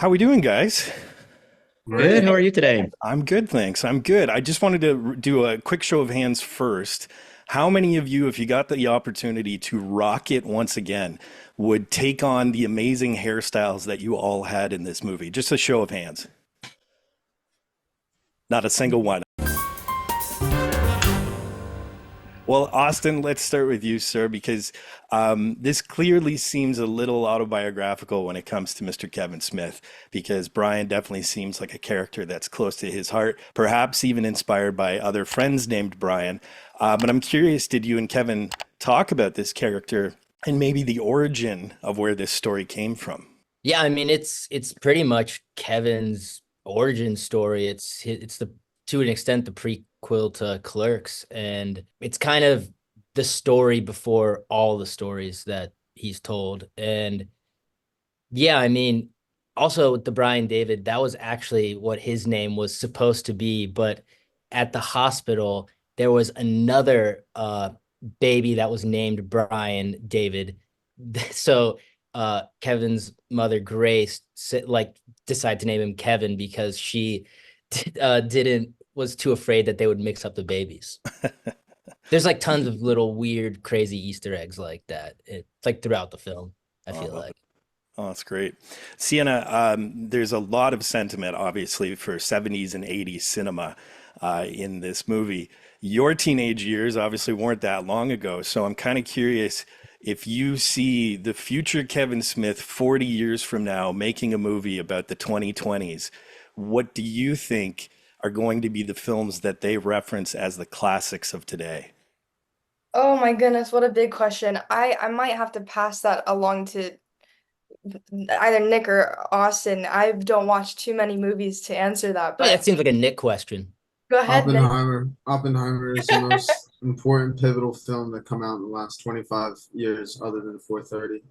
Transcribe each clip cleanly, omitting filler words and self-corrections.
How we doing, guys? Good. How are you today? I'm good, thanks. I'm good. I just wanted to do a quick show of hands first. How many of you, if you got the opportunity to rock it once again, would take on the amazing hairstyles that you all had in this movie? Just a show of hands. Not a single one. Well, Austin, let's start with you, sir, because this clearly seems a little autobiographical when it comes to Mr. Kevin Smith, because Brian definitely seems like a character that's close to his heart, perhaps even inspired by other friends named Brian. But I'm curious, did you and Kevin talk about this character and maybe the origin of where this story came from? Yeah, I mean it's pretty much Kevin's origin story. It's the to an extent the prequel to Clerks, and it's kind of the story before all the stories that he's told. And yeah, I mean, also with the Brian David, that was actually what his name was supposed to be, but at the hospital there was another baby that was named Brian David. So Kevin's mother Grace like decided to name him Kevin because she didn't was too afraid that they would mix up the babies. There's like tons of little weird crazy Easter eggs like that. It's like throughout the film, I Oh, I feel love like. it. Oh, that's great. Sienna, there's a lot of sentiment, obviously, for 70s and 80s cinema in this movie. Your teenage years obviously weren't that long ago, so I'm kind of curious if you see the future Kevin Smith 40 years from now making a movie about the 2020s, what do you think are going to be the films that they reference as the classics of today? Oh my goodness, what a big question. I might have to pass that along to either Nick or Austin. I don't watch too many movies to answer that, Oh, that but seems like a Nick question. go ahead, Nick. Oppenheimer is the most important pivotal film that come out in the last 25 years, other than 430.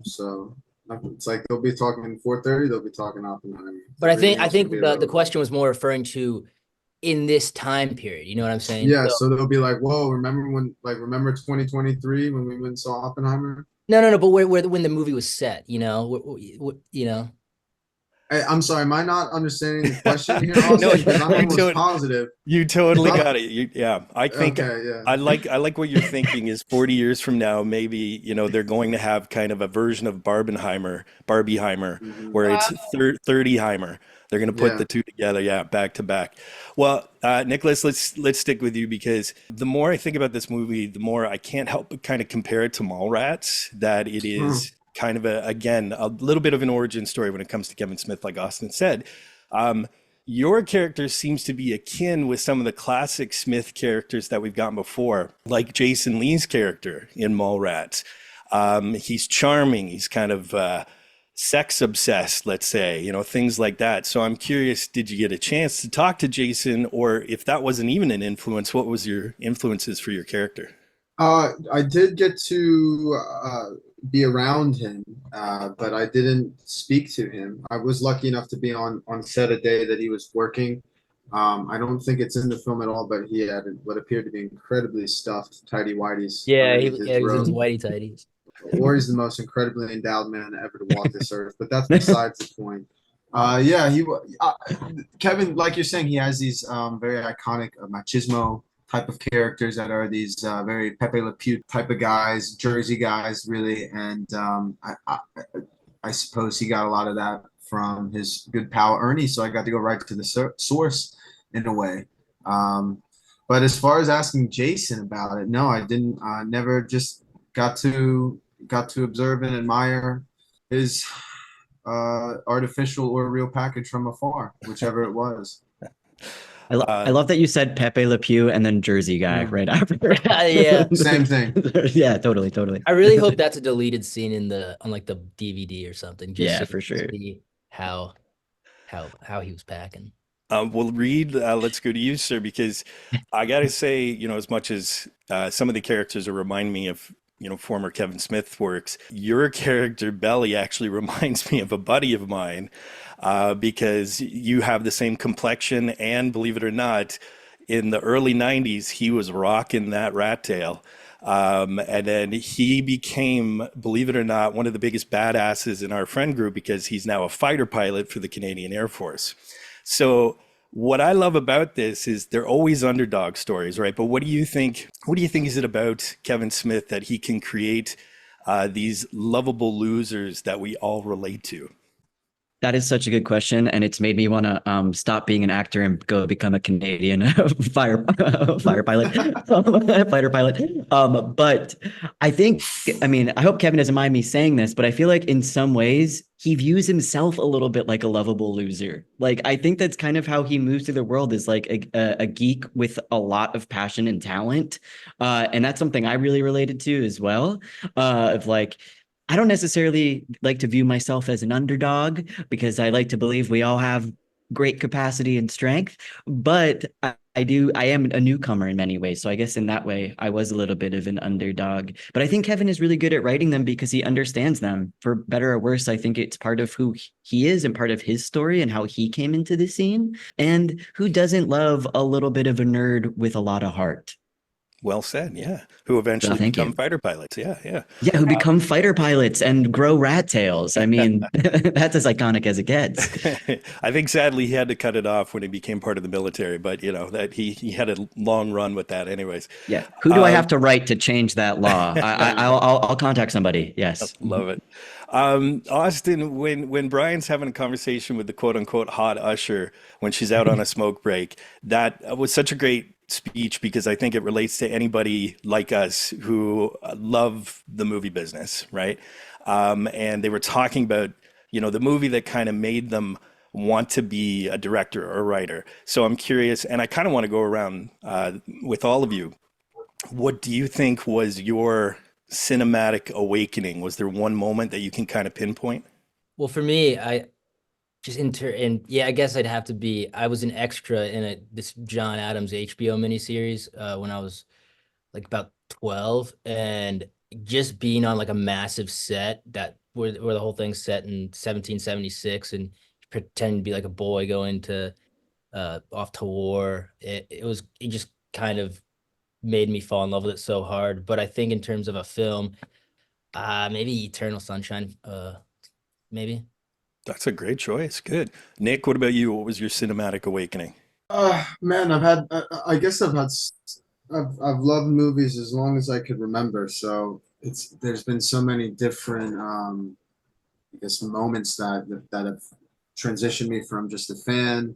So it's like they'll be talking 430, they'll be talking Oppenheimer. But Everything I else will think be the irrelevant. question was more referring to in this time period. You know what I'm saying? Yeah, So so they'll be like, "Whoa, remember 2023 when we went and saw Oppenheimer?" no, but where when the movie was set, you know. I'm sorry, am I not understanding the question here, No, Austin? Because I'm you almost don't. positive. You totally Uh, got it. Yeah, I think okay, yeah, I like what you're thinking is 40 years from now, maybe, they're going to have kind of a version of Barbieheimer, hmm where it's 30heimer. They're going to put yeah. the two together, yeah, back to back. Well, Nicholas, let's stick with you because the more I think about this movie, the more I can't help but kind of compare it to Mallrats, that it Hmm. is kind of again, a little bit of an origin story when it comes to Kevin Smith, like Austin said. Um, your character seems to be akin with some of the classic Smith characters that we've gotten before, like Jason Lee's character in Mallrats. He's charming. He's kind of sex obsessed, let's say, things like that. So I'm curious, did you get a chance to talk to Jason, or if that wasn't even an influence, what was your influences for your character? I did get to be around him, but I didn't speak to him. I was lucky enough to be on set a day that he was working. I don't think it's in the film at all, but he had what appeared to be incredibly stuffed tidy whities underneath Yeah, his he was in his robe. whitey tighties. Or he's the most incredibly endowed man ever to walk this earth. But that's besides the point. Yeah, Kevin, like you're saying, he has these very iconic machismo type of characters that are these very Pepe Le Pew type of guys, Jersey guys, really. And I suppose he got a lot of that from his good pal Ernie. So I got to go right to the source in a way. Um, but as far as asking Jason about it, no, I didn't. Never just got to observe and admire his artificial or real package from afar, whichever it was. Uh, I love that you said Pepe Le Pew and then Jersey guy Mm. right after. yeah. Same thing. Yeah, totally, totally. I really hope that's a deleted scene on like the DVD or something, just Yeah, so for you sure. can see how how he was packing. Well, Reed, let's go to you, sir, because I got to say, as much as some of the characters are remind me of, former Kevin Smith works, your character, Belly, actually reminds me of a buddy of mine because you have the same complexion. And believe it or not, in the early 90s, he was rocking that rat tail. And then he became, believe it or not, one of the biggest badasses in our friend group because he's now a fighter pilot for the Canadian Air Force. So what I love about this is they're always underdog stories, right? But what do you think? What do you think is it about Kevin Smith that he can create these lovable losers that we all relate to? That is such a good question, and it's made me want to stop being an actor and go become a Canadian fire pilot, fighter pilot. But I think, I mean, I hope Kevin doesn't mind me saying this, but I feel like in some ways he views himself a little bit like a lovable loser. Like I think that's kind of how he moves through the world, is like a geek with a lot of passion and talent, and that's something I really related to as well. Of like, I don't necessarily like to view myself as an underdog because I like to believe we all have great capacity and strength, but I am a newcomer in many ways. So I guess in that way, I was a little bit of an underdog. But I think Kevin is really good at writing them because he understands them. For better or worse, I think it's part of who he is and part of his story and how he came into the scene. And who doesn't love a little bit of a nerd with a lot of heart? Well said, yeah. Who eventually thank become you. fighter pilots. Yeah, yeah. Yeah, who become fighter pilots and grow rat tails. I mean, that's as iconic as it gets. I think sadly he had to cut it off when he became part of the military, but you know that he had a long run with that anyways. Yeah. Who do I have to write to change that law? I'll contact somebody. Yes. Love it. Austin, when Brian's having a conversation with the quote unquote hot usher when she's out on a smoke break, that was such a great speech because I think it relates to anybody like us who love the movie business, right? And they were talking about, you know, the movie that kind of made them want to be a director or a writer. So I'm curious, and I kind of want to go around with all of you. What do you think was your cinematic awakening? Was there one moment that you can kind of pinpoint? Well, for me, I yeah, I guess I'd have to be. I was an extra in this John Adams HBO miniseries when I was like about 12, and just being on like a massive set where the whole thing's set in 1776 and pretend to be like a boy going to off to war. It just kind of made me fall in love with it so hard. But I think in terms of a film, maybe Eternal Sunshine, maybe. That's a great choice. Good. Nick, what about you? What was your cinematic awakening? Man, I guess I've loved movies as long as I could remember. So there's been so many different, I guess, moments that have transitioned me from just a fan,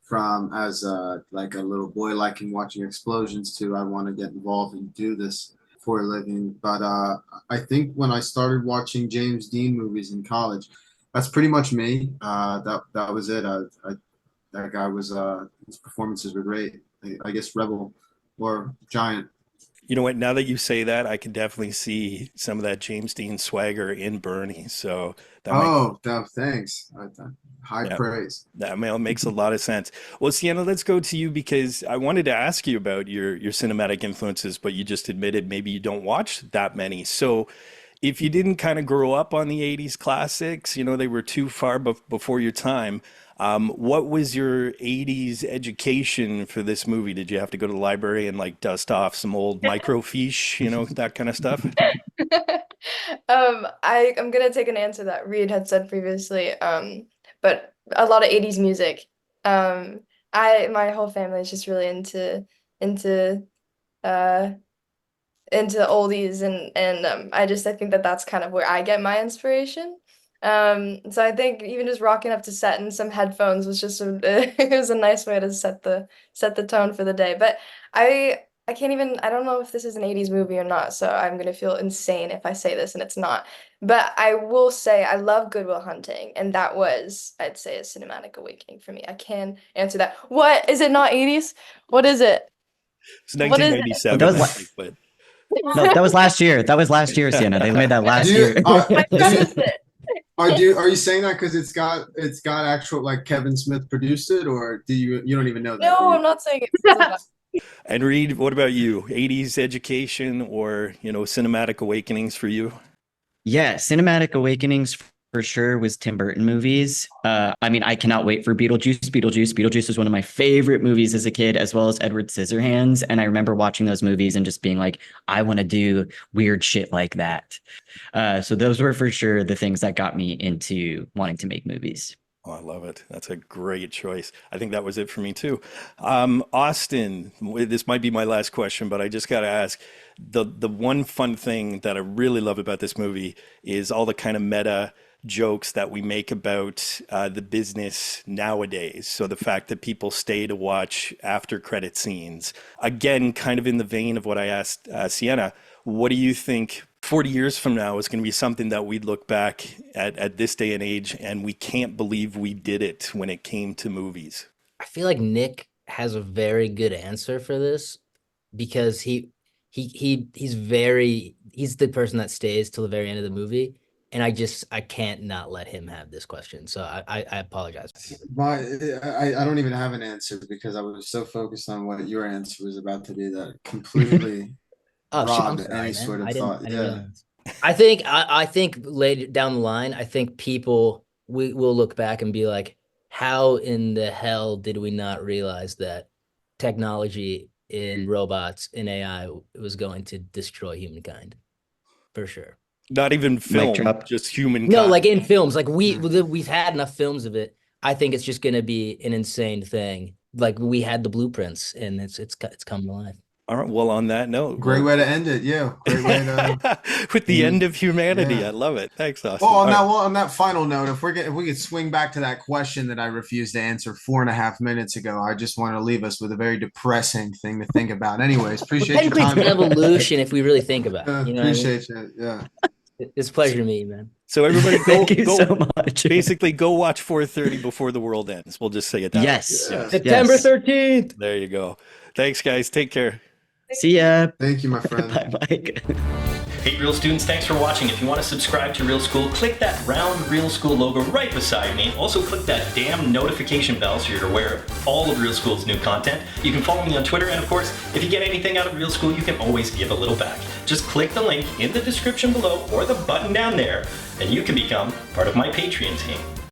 from as like a little boy liking watching explosions, to I want to get involved and do this for a living. But I think when I started watching James Dean movies in college, that's pretty much me. That was it. That guy was his performances were great. I guess Rebel or Giant. You know what? Now that you say that, I can definitely see some of that James Dean swagger in Bernie. So thanks. High praise. That makes a lot of sense. Well, Siena, let's go to you because I wanted to ask you about your cinematic influences, but you just admitted maybe you don't watch that many. So if you didn't kind of grow up on the 80s classics, you know, they were too far before your time. What was your 80s education for this movie? Did you have to go to the library and like dust off some old microfiche, you know, that kind of stuff? I'm gonna take an answer that Reed had said previously. But a lot of 80s music. My whole family is just really into oldies and I think that's kind of where I get my inspiration. So I think even just rocking up to set in some headphones was just it was a nice way to set the tone for the day. But I can't even, I don't know if this is an 80s movie or not, so I'm gonna feel insane if I say this and it's not. But I will say I love Good Will Hunting, and that was, I'd say, a cinematic awakening for me. I can answer that. What is it? Not 80s? What is it? It's 1997, That was I think, but No, that was last year. That was last year, Sienna. They made that last year. What is it? Are you saying that because it's got actual, like, Kevin Smith produced it, or you don't even know that? No, I'm not saying it's And Reed, what about you? 80s education or, you know, cinematic awakenings for you? Yeah, cinematic awakenings for sure was Tim Burton movies. I mean, I cannot wait for Beetlejuice. Beetlejuice was one of my favorite movies as a kid, as well as Edward Scissorhands. And I remember watching those movies and just being like, I want to do weird shit like that. So those were for sure the things that got me into wanting to make movies. Oh, I love it. That's a great choice. I think that was it for me too. Austin, this might be my last question, but I just got to ask, the one fun thing that I really love about this movie is all the kind of meta jokes that we make about the business nowadays. So the fact that people stay to watch after credit scenes. Again, kind of in the vein of what I asked Siena, what do you think 40 years from now is going to be something that we look back at this day and age and we can't believe we did it when it came to movies? I feel like Nick has a very good answer for this because he's the person that stays till the very end of the movie. And I can't not let him have this question. So I apologize. I don't even have an answer because I was so focused on what your answer was about to be that completely Oh, shit, I'm robbed sorry, any man. sort of I thought. didn't Yeah. realize. I think later down the line, I think people will look back and be like, how in the hell did we not realize that technology in robots in AI was going to destroy humankind? For sure. Not even film, drop. just humankind. No, like in films, like we've had enough films of it. I think it's just gonna be an insane thing. Like we had the blueprints, and it's come to life. All right. Well, on that note, Great way to end it. Yeah. Great way to. with the end of humanity. Yeah. I love it. Thanks, Austin. Well, All right. on that final note, if we could swing back to that question that I refused to answer 4.5 minutes ago, I just want to leave us with a very depressing thing to think about. Anyways, appreciate your Technically, it's time. an evolution if we really think about it. You know what I mean? Appreciate you. Yeah. It's a pleasure to meet you, man. So everybody Thank you so much. basically go watch 4:30 before the world ends. We'll just say it that way. Yes. Yeah. September Yes. 13th. There you go. Thanks, guys. Take care. See ya. Thank you, my friend. Bye, Mike. Hey, Real students, thanks for watching. If you want to subscribe to Real School, click that round Real School logo right beside me. Also, click that damn notification bell so you're aware of all of Real School's new content. You can follow me on Twitter, and of course, if you get anything out of Real School, you can always give a little back. Just click the link in the description below or the button down there, and you can become part of my Patreon team.